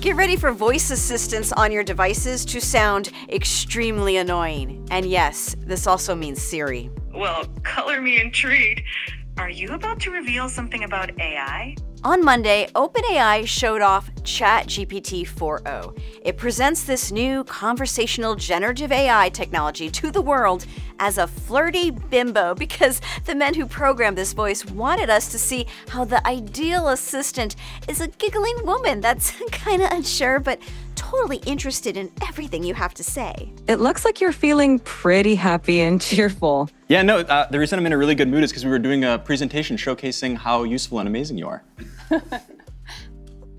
Get ready for voice assistants on your devices to sound extremely annoying. And yes, this also means Siri. Well, color me intrigued. Are you about to reveal something about AI? On Monday, OpenAI showed off ChatGPT 4o. It presents this new conversational generative AI technology to the world as a flirty bimbo because the men who programmed this voice wanted us to see how the ideal assistant is a giggling woman that's kinda unsure but totally interested in everything you have to say. It looks like you're feeling pretty happy and cheerful. Yeah, no, the reason I'm in a really good mood is because we were doing a presentation showcasing how useful and amazing you are.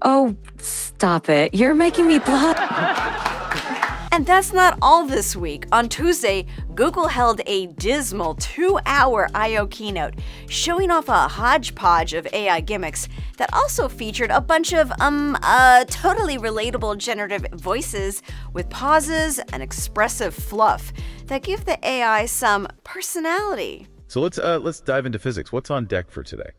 Oh, stop it. You're making me blush. And that's not all this week. On Tuesday, Google held a dismal 2-hour I/O keynote, showing off a hodgepodge of AI gimmicks that also featured a bunch of, totally relatable generative voices with pauses and expressive fluff that give the AI some personality. So let's dive into physics. What's on deck for today?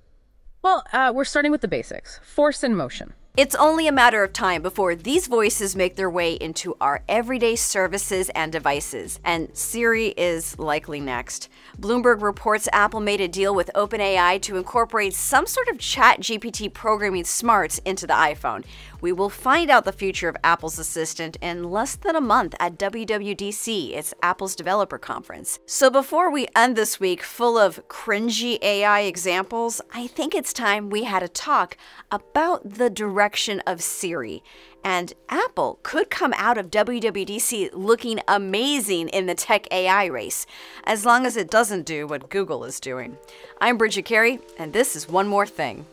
Well, we're starting with the basics. Force and motion. It's only a matter of time before these voices make their way into our everyday services and devices, and Siri is likely next. Bloomberg reports Apple made a deal with OpenAI to incorporate some sort of ChatGPT programming smarts into the iPhone. We will find out the future of Apple's assistant in less than a month at WWDC, it's Apple's developer conference. So before we end this week full of cringy AI examples, I think it's time we had a talk about the direction of Siri. And Apple could come out of WWDC looking amazing in the tech AI race, as long as it doesn't do what Google is doing. I'm Bridget Carey, and this is One More Thing.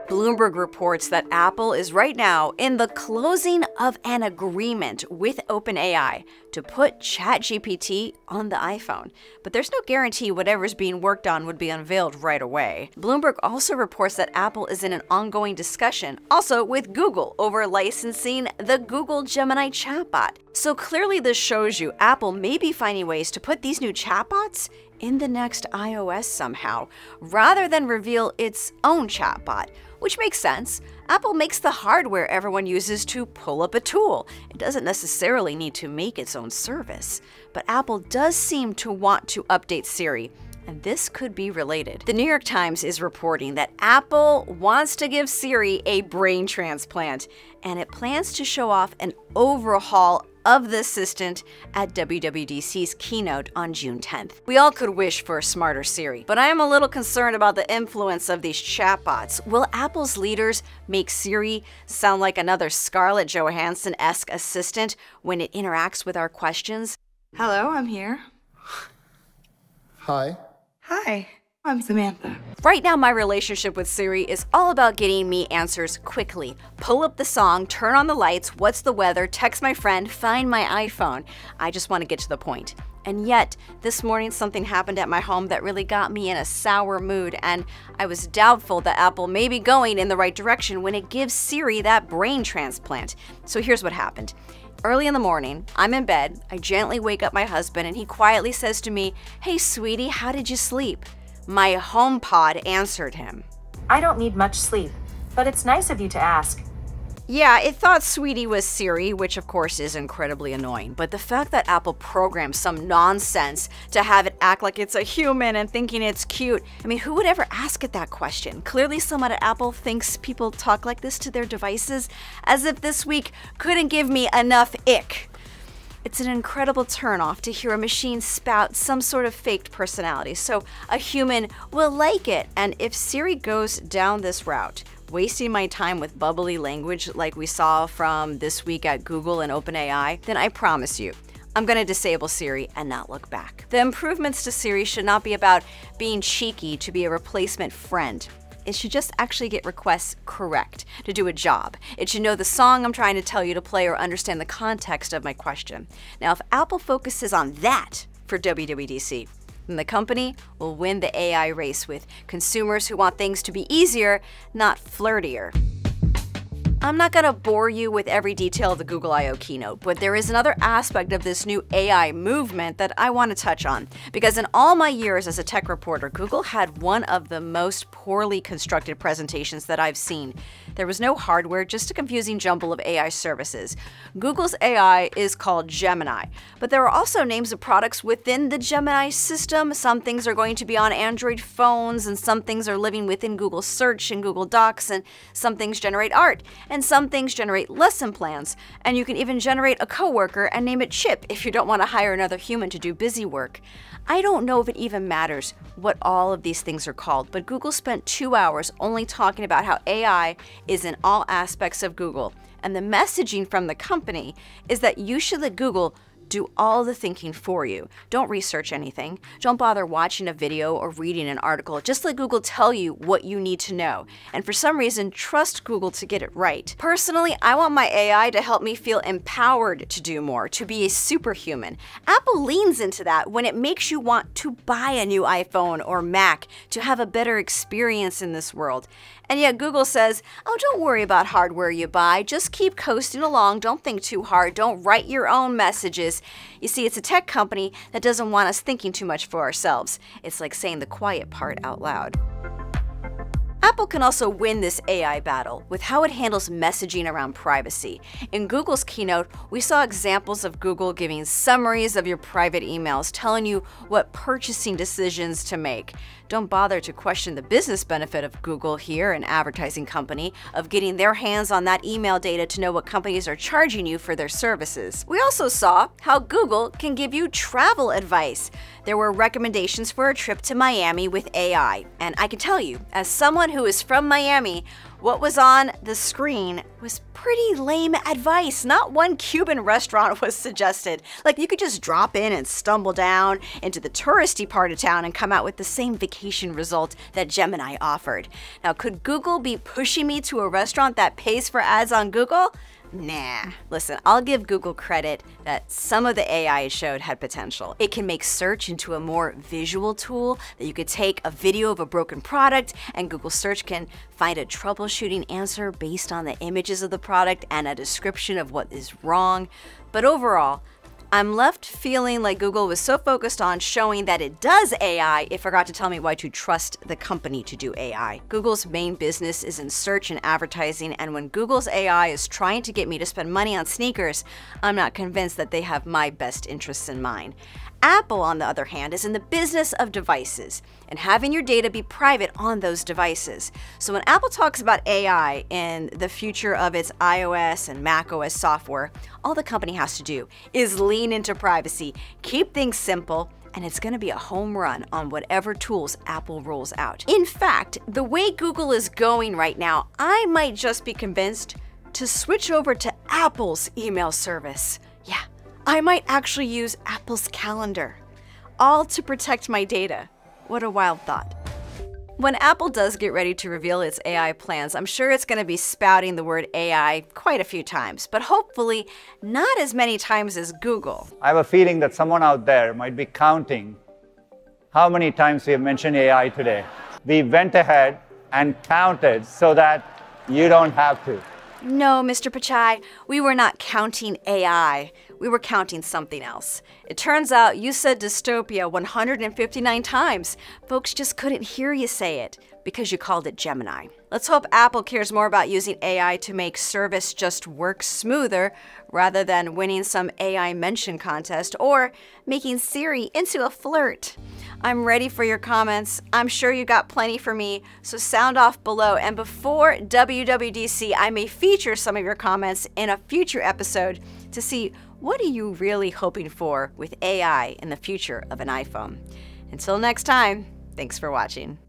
Bloomberg reports that Apple is right now in the closing of an agreement with OpenAI to put ChatGPT on the iPhone. But there's no guarantee whatever's being worked on would be unveiled right away. Bloomberg also reports that Apple is in an ongoing discussion, also with Google, over licensing the Google Gemini chatbot. So clearly this shows you Apple may be finding ways to put these new chatbots in the next iOS somehow, rather than reveal its own chatbot. Which makes sense. Apple makes the hardware everyone uses to pull up a tool. It doesn't necessarily need to make its own service. But Apple does seem to want to update Siri, and this could be related. The New York Times is reporting that Apple wants to give Siri a brain transplant, and it plans to show off an overhaul of the assistant at WWDC's keynote on June 10th. We all could wish for a smarter Siri, but I am a little concerned about the influence of these chatbots. Will Apple's leaders make Siri sound like another Scarlett Johansson-esque assistant when it interacts with our questions? Hello, I'm here. Hi. Hi, I'm Samantha. Right now, my relationship with Siri is all about getting me answers quickly. Pull up the song, turn on the lights, what's the weather, text my friend, find my iPhone. I just want to get to the point. And yet, this morning something happened at my home that really got me in a sour mood, and I was doubtful that Apple may be going in the right direction when it gives Siri that brain transplant. So here's what happened. Early in the morning, I'm in bed, I gently wake up my husband, and he quietly says to me, "Hey sweetie, how did you sleep?" My HomePod answered him. I don't need much sleep, but it's nice of you to ask. Yeah, it thought Sweetie was Siri, which of course is incredibly annoying, but the fact that Apple programmed some nonsense to have it act like it's a human and thinking it's cute, I mean, who would ever ask it that question? Clearly someone at Apple thinks people talk like this to their devices, as if this week couldn't give me enough ick. It's an incredible turnoff to hear a machine spout some sort of faked personality, so a human will like it. And if Siri goes down this route, wasting my time with bubbly language like we saw from this week at Google and OpenAI, then I promise you, I'm going to disable Siri and not look back. The improvements to Siri should not be about being cheeky to be a replacement friend. It should just actually get requests correct to do a job. It should know the song I'm trying to tell you to play or understand the context of my question. Now, if Apple focuses on that for WWDC, then the company will win the AI race with consumers who want things to be easier, not flirtier. I'm not going to bore you with every detail of the Google I/O keynote, but there is another aspect of this new AI movement that I want to touch on. Because in all my years as a tech reporter, Google had one of the most poorly constructed presentations that I've seen. There was no hardware, just a confusing jumble of AI services. Google's AI is called Gemini, but there are also names of products within the Gemini system. Some things are going to be on Android phones, and some things are living within Google Search and Google Docs, and some things generate art, and some things generate lesson plans. And you can even generate a coworker and name it Chip if you don't want to hire another human to do busy work. I don't know if it even matters what all of these things are called, but Google spent 2 hours only talking about how AI is in all aspects of Google. And the messaging from the company is that you should let Google do all the thinking for you. Don't research anything. Don't bother watching a video or reading an article. Just let Google tell you what you need to know. And for some reason, trust Google to get it right. Personally, I want my AI to help me feel empowered to do more, to be a superhuman. Apple leans into that when it makes you want to buy a new iPhone or Mac to have a better experience in this world. And yet Google says, oh, don't worry about hardware you buy. Just keep coasting along. Don't think too hard. Don't write your own messages. You see, it's a tech company that doesn't want us thinking too much for ourselves. It's like saying the quiet part out loud. Apple can also win this AI battle with how it handles messaging around privacy. In Google's keynote, we saw examples of Google giving summaries of your private emails, telling you what purchasing decisions to make. Don't bother to question the business benefit of Google here, an advertising company, of getting their hands on that email data to know what companies are charging you for their services. We also saw how Google can give you travel advice. There were recommendations for a trip to Miami with AI, and I can tell you, as someone who is from Miami, what was on the screen was pretty lame advice. Not one Cuban restaurant was suggested. Like, you could just drop in and stumble down into the touristy part of town and come out with the same vacation result that Gemini offered. Now, could Google be pushing me to a restaurant that pays for ads on Google? Nah. Listen, I'll give Google credit that some of the AI it showed had potential. It can make search into a more visual tool, that you could take a video of a broken product and Google search can find a troubleshooting answer based on the images of the product and a description of what is wrong. But overall, I'm left feeling like Google was so focused on showing that it does AI, it forgot to tell me why to trust the company to do AI. Google's main business is in search and advertising, and when Google's AI is trying to get me to spend money on sneakers, I'm not convinced that they have my best interests in mind. Apple, on the other hand, is in the business of devices and having your data be private on those devices. So when Apple talks about AI and the future of its iOS and macOS software, all the company has to do is lean into privacy, keep things simple, and it's going to be a home run on whatever tools Apple rolls out. In fact, the way Google is going right now, I might just be convinced to switch over to Apple's email service. Yeah. I might actually use Apple's calendar, all to protect my data. What a wild thought. When Apple does get ready to reveal its AI plans, I'm sure it's going to be spouting the word AI quite a few times, but hopefully not as many times as Google. I have a feeling that someone out there might be counting how many times we have mentioned AI today. We went ahead and counted so that you don't have to. No, Mr. Pichai, we were not counting AI. We were counting something else. It turns out you said dystopia 159 times. Folks just couldn't hear you say it because you called it Gemini. Let's hope Apple cares more about using AI to make service just work smoother rather than winning some AI mention contest or making Siri into a flirt. I'm ready for your comments. I'm sure you got plenty for me, so sound off below. And before WWDC, I may feature some of your comments in a future episode to see what are you really hoping for with AI in the future of an iPhone. Until next time, thanks for watching.